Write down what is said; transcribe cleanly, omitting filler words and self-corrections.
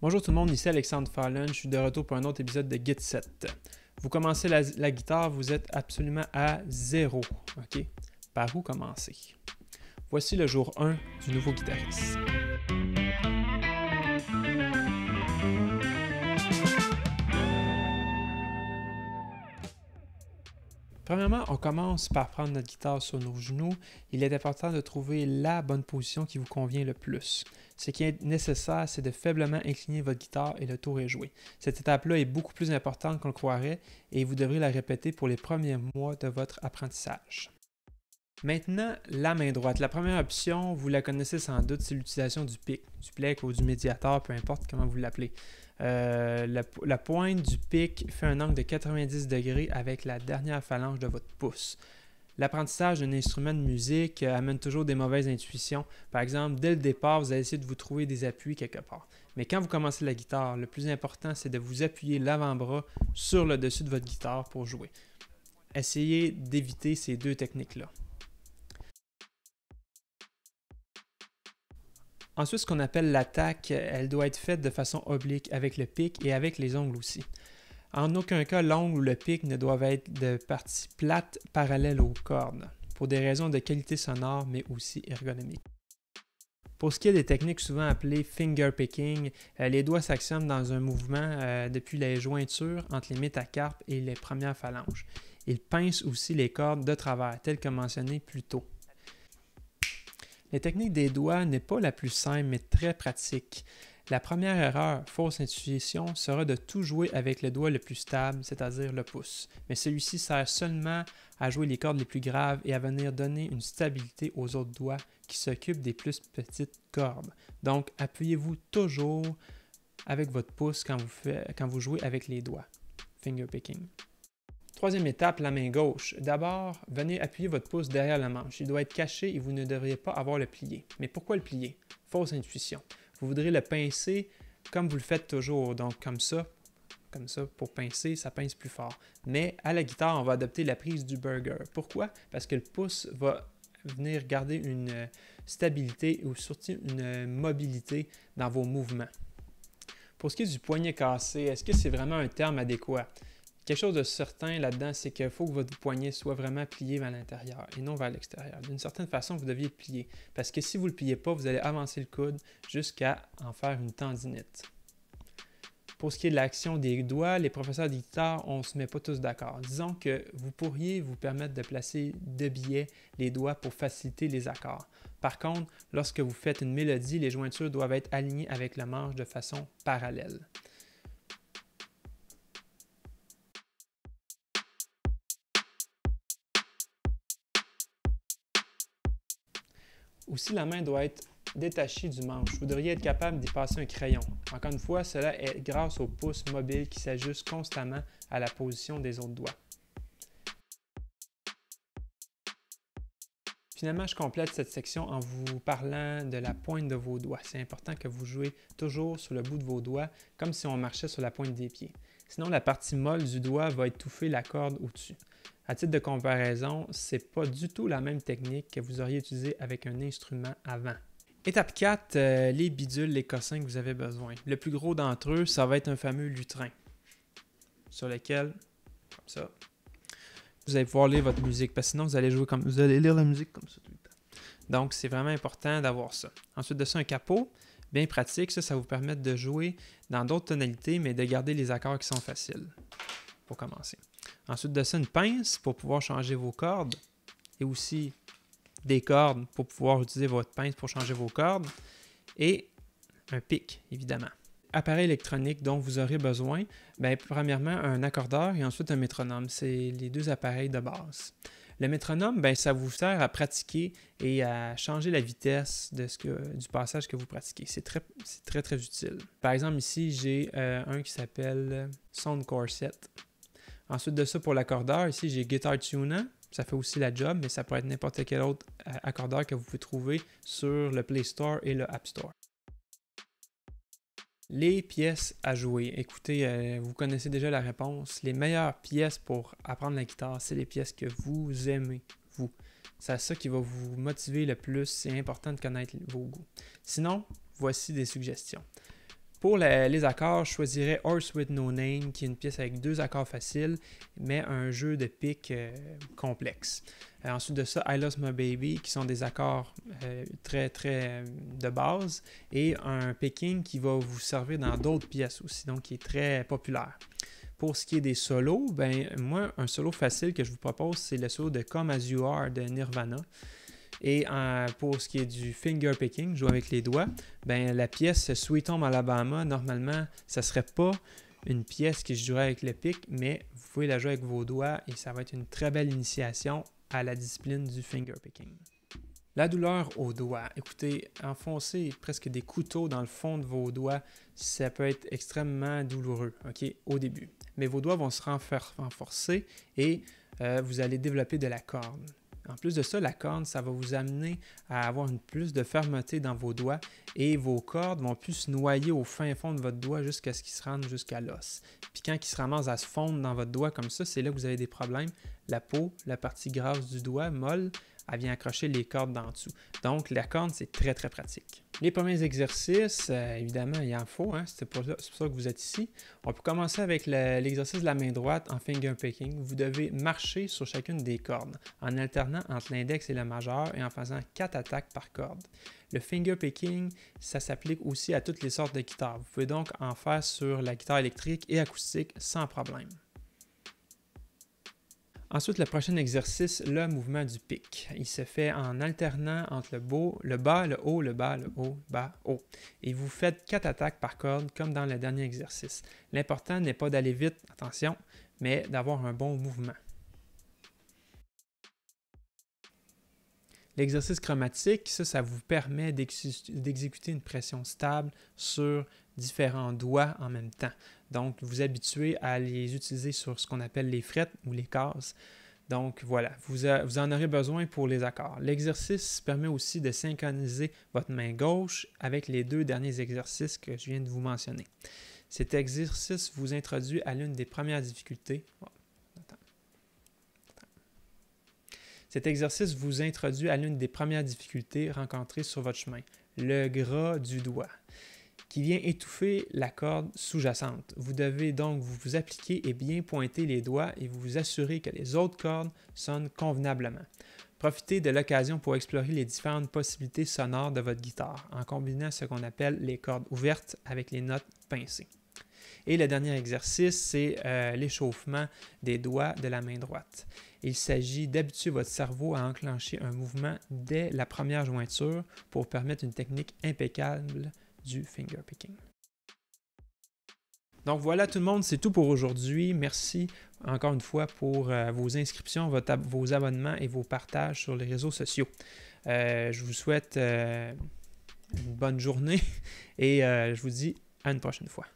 Bonjour tout le monde, ici Alexandre Fallon, je suis de retour pour un autre épisode de Get Set. Vous commencez la guitare, vous êtes absolument à zéro, ok? Par où commencer? Voici le jour 1 du nouveau guitariste. Premièrement, on commence par prendre notre guitare sur nos genoux. Il est important de trouver la bonne position qui vous convient le plus. Ce qui est nécessaire, c'est de faiblement incliner votre guitare et le tour est joué. Cette étape-là est beaucoup plus importante qu'on le croirait et vous devrez la répéter pour les premiers mois de votre apprentissage. Maintenant, la main droite. La première option, vous la connaissez sans doute, c'est l'utilisation du pic, du pleck ou du médiator, peu importe comment vous l'appelez. La pointe du pic fait un angle de 90 degrés avec la dernière phalange de votre pouce. L'apprentissage d'un instrument de musique amène toujours des mauvaises intuitions. Par exemple, dès le départ, vous allez essayer de vous trouver des appuis quelque part. Mais quand vous commencez la guitare, le plus important, c'est de vous appuyer l'avant-bras sur le dessus de votre guitare pour jouer. Essayez d'éviter ces deux techniques-là. Ensuite, ce qu'on appelle l'attaque, elle doit être faite de façon oblique avec le pic et avec les ongles aussi. En aucun cas, l'ongle ou le pic ne doivent être de parties plates parallèles aux cordes, pour des raisons de qualité sonore, mais aussi ergonomiques. Pour ce qui est des techniques souvent appelées finger picking, les doigts s'actionnent dans un mouvement depuis les jointures entre les métacarpes et les premières phalanges. Ils pincent aussi les cordes de travers, tel que mentionné plus tôt. La technique des doigts n'est pas la plus simple, mais très pratique. La première erreur, fausse intuition, sera de tout jouer avec le doigt le plus stable, c'est-à-dire le pouce. Mais celui-ci sert seulement à jouer les cordes les plus graves et à venir donner une stabilité aux autres doigts qui s'occupent des plus petites cordes. Donc, appuyez-vous toujours avec votre pouce quand vous jouez avec les doigts. Finger picking. Troisième étape, la main gauche. D'abord, venez appuyer votre pouce derrière la manche. Il doit être caché et vous ne devriez pas avoir le plié. Mais pourquoi le plier? Fausse intuition. Vous voudrez le pincer comme vous le faites toujours, donc comme ça, pour pincer, ça pince plus fort. Mais à la guitare, on va adopter la prise du burger. Pourquoi? Parce que le pouce va venir garder une stabilité ou surtout une mobilité dans vos mouvements. Pour ce qui est du poignet cassé, est-ce que c'est vraiment un terme adéquat? Quelque chose de certain là-dedans, c'est qu'il faut que votre poignet soit vraiment plié vers l'intérieur et non vers l'extérieur. D'une certaine façon, vous deviez le plier parce que si vous ne le pliez pas, vous allez avancer le coude jusqu'à en faire une tendinite. Pour ce qui est de l'action des doigts, les professeurs de guitare, on ne se met pas tous d'accord. Disons que vous pourriez vous permettre de placer de biais les doigts pour faciliter les accords. Par contre, lorsque vous faites une mélodie, les jointures doivent être alignées avec le manche de façon parallèle. Aussi, la main doit être détachée du manche. Vous devriez être capable d'y passer un crayon. Encore une fois, cela est grâce au pouce mobile qui s'ajuste constamment à la position des autres doigts. Finalement, je complète cette section en vous parlant de la pointe de vos doigts. C'est important que vous jouez toujours sur le bout de vos doigts, comme si on marchait sur la pointe des pieds. Sinon, la partie molle du doigt va étouffer la corde au-dessus. À titre de comparaison, ce n'est pas du tout la même technique que vous auriez utilisée avec un instrument avant. Étape 4, les bidules, les cossins que vous avez besoin. Le plus gros d'entre eux, ça va être un fameux lutrin, sur lequel, comme ça, vous allez pouvoir lire votre musique, parce que sinon vous allez lire la musique comme ça tout le temps. Donc, c'est vraiment important d'avoir ça. Ensuite de ça, un capot, bien pratique, ça vous permet de jouer dans d'autres tonalités, mais de garder les accords qui sont faciles, pour commencer. Ensuite de ça, une pince pour pouvoir changer vos cordes et aussi des cordes pour pouvoir utiliser votre pince pour changer vos cordes et un pic, évidemment. Appareil électronique dont vous aurez besoin, premièrement un accordeur et ensuite un métronome. C'est les deux appareils de base. Le métronome, ça vous sert à pratiquer et à changer la vitesse du passage que vous pratiquez. C'est très, très utile. Par exemple, ici, j'ai un qui s'appelle Soundcore 7. Ensuite de ça, pour l'accordeur, ici, j'ai Guitar Tuner. Ça fait aussi la job, mais ça pourrait être n'importe quel autre accordeur que vous pouvez trouver sur le Play Store et le App Store. Les pièces à jouer. Écoutez, vous connaissez déjà la réponse. Les meilleures pièces pour apprendre la guitare, c'est les pièces que vous aimez, vous. C'est ça qui va vous motiver le plus. C'est important de connaître vos goûts. Sinon, voici des suggestions. Pour les accords, je choisirais Horse with No Name, qui est une pièce avec 2 accords faciles, mais un jeu de pique complexe. Ensuite de ça, I Lost My Baby, qui sont des accords très de base, et un picking qui va vous servir dans d'autres pièces aussi, donc qui est très populaire. Pour ce qui est des solos, ben moi, un solo facile que je vous propose, c'est le solo de Come As You Are de Nirvana. Et pour ce qui est du finger picking, jouer avec les doigts, ben la pièce Sweet Home Alabama, normalement, ça ne serait pas une pièce qui se jouerait avec le pic, mais vous pouvez la jouer avec vos doigts et ça va être une très belle initiation à la discipline du finger picking. La douleur aux doigts. Écoutez, enfoncer presque des couteaux dans le fond de vos doigts, ça peut être extrêmement douloureux, ok, au début. Mais vos doigts vont se renforcer et vous allez développer de la corne. En plus de ça, la corne, ça va vous amener à avoir plus de fermeté dans vos doigts et vos cordes vont plus se noyer au fin fond de votre doigt jusqu'à ce qu'ils se rendent jusqu'à l'os. Puis quand ils se ramassent à se fondre dans votre doigt comme ça, c'est là que vous avez des problèmes. La peau, la partie grasse du doigt, molle, elle vient accrocher les cordes d'en dessous. Donc, la corne, c'est très pratique. Les premiers exercices, évidemment, il en faut, hein, c'est pour ça que vous êtes ici. On peut commencer avec l'exercice de la main droite en finger picking. Vous devez marcher sur chacune des cordes en alternant entre l'index et le majeur et en faisant 4 attaques par corde. Le finger picking, ça s'applique aussi à toutes les sortes de guitares. Vous pouvez donc en faire sur la guitare électrique et acoustique sans problème. Ensuite, le prochain exercice, le mouvement du pic. Il se fait en alternant entre le bas, le haut, le bas, le haut, bas, haut. Et vous faites 4 attaques par corde comme dans le dernier exercice. L'important n'est pas d'aller vite, attention, mais d'avoir un bon mouvement. L'exercice chromatique, ça vous permet d'exécuter une pression stable sur différents doigts en même temps. Donc, vous habituez à les utiliser sur ce qu'on appelle les frettes ou les cases. Donc, voilà, vous en aurez besoin pour les accords. L'exercice permet aussi de synchroniser votre main gauche avec les 2 derniers exercices que je viens de vous mentionner. Cet exercice vous introduit à l'une des premières difficultés. Cet exercice vous introduit à l'une des premières difficultés rencontrées sur votre chemin, le gras du doigt, qui vient étouffer la corde sous-jacente. Vous devez donc vous appliquer et bien pointer les doigts et vous assurer que les autres cordes sonnent convenablement. Profitez de l'occasion pour explorer les différentes possibilités sonores de votre guitare en combinant ce qu'on appelle les cordes ouvertes avec les notes pincées. Et le dernier exercice, c'est l'échauffement des doigts de la main droite. Il s'agit d'habituer votre cerveau à enclencher un mouvement dès la première jointure pour permettre une technique impeccable du finger picking. Donc voilà tout le monde, c'est tout pour aujourd'hui. Merci encore une fois pour vos inscriptions, vos abonnements et vos partages sur les réseaux sociaux. Je vous souhaite une bonne journée et je vous dis à une prochaine fois.